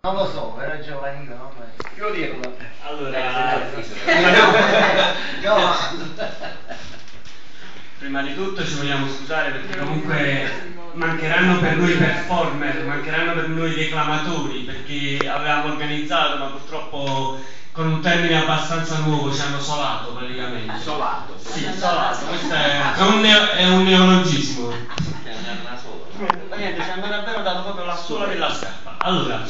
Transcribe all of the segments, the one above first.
Non lo so, era giovanile, no? Io dirlo. Allora, prima di tutto ci vogliamo scusare perché comunque mancheranno per noi performer, mancheranno per noi declamatori, perché avevamo organizzato, ma purtroppo con un termine abbastanza nuovo ci hanno solato praticamente. Solato? Sì, solato, questo è un neologismo. Ma niente, ci hanno davvero dato proprio la sola della scarpa. Allora,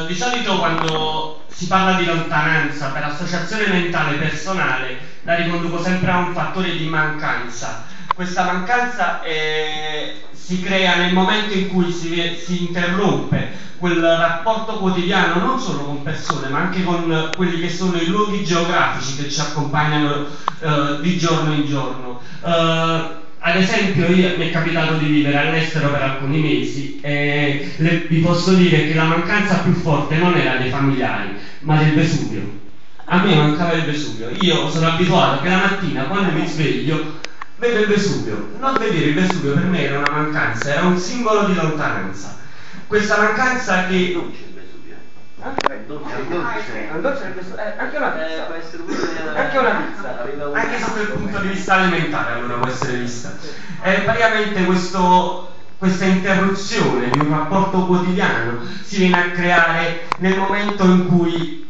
di solito quando si parla di lontananza per associazione mentale personale la riconduco sempre a un fattore di mancanza. Questa mancanza si crea nel momento in cui si interrompe quel rapporto quotidiano non solo con persone ma anche con quelli che sono i luoghi geografici che ci accompagnano di giorno in giorno. Ad esempio mi è capitato di vivere all'estero per alcuni mesi e vi posso dire che la mancanza più forte non era dei familiari ma del Vesuvio. A me mancava il Vesuvio. Io sono abituato che la mattina quando mi sveglio vedo il Vesuvio. Non vedere il Vesuvio per me era una mancanza, era un simbolo di lontananza. Questa mancanza che... Anche una pizza, anche sotto il punto di vista alimentare allora può essere vista. Praticamente questa interruzione di un rapporto quotidiano si viene a creare nel momento in cui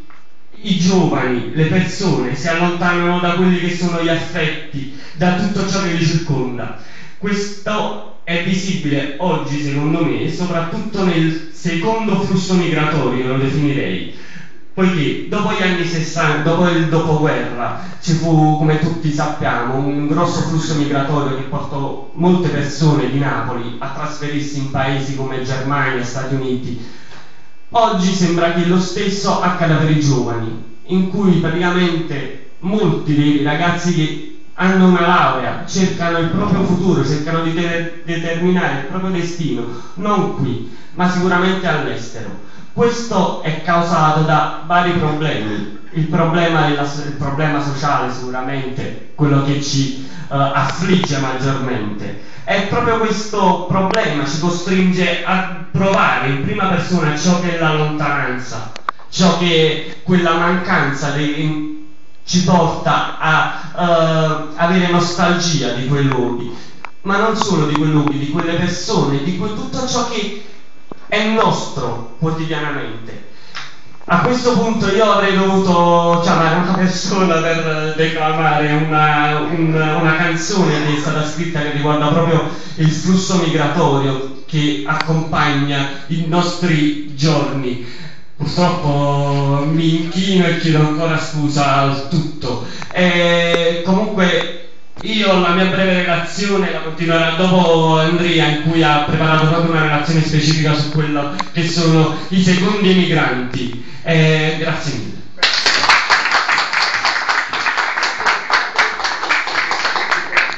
i giovani, le persone si allontanano da quelli che sono gli affetti, da tutto ciò che li circonda. Questo è visibile oggi secondo me soprattutto nel secondo flusso migratorio, lo definirei, poiché dopo gli anni 60, dopo il dopoguerra ci fu, come tutti sappiamo, un grosso flusso migratorio che portò molte persone di Napoli a trasferirsi in paesi come Germania, Stati Uniti. Oggi sembra che lo stesso accada per i giovani, in cui praticamente molti dei ragazzi che hanno una laurea, cercano il proprio futuro, cercano di determinare il proprio destino, non qui, ma sicuramente all'estero. Questo è causato da vari problemi. Il problema sociale sicuramente, quello che ci affligge maggiormente. E proprio questo problema ci costringe a provare in prima persona ciò che è la lontananza, ciò che quella mancanza ci porta a avere nostalgia di quei luoghi, ma non solo di quei luoghi, di quelle persone, di tutto ciò che è nostro quotidianamente. A questo punto io avrei dovuto chiamare una persona per declamare una canzone che è stata scritta che riguarda proprio il flusso migratorio che accompagna i nostri giorni. Purtroppo mi inchino e chiedo ancora scusa al tutto. Comunque io la mia breve relazione la continuerò dopo Andrea, in cui ha preparato proprio una relazione specifica su quello che sono i secondi emigranti. Grazie mille.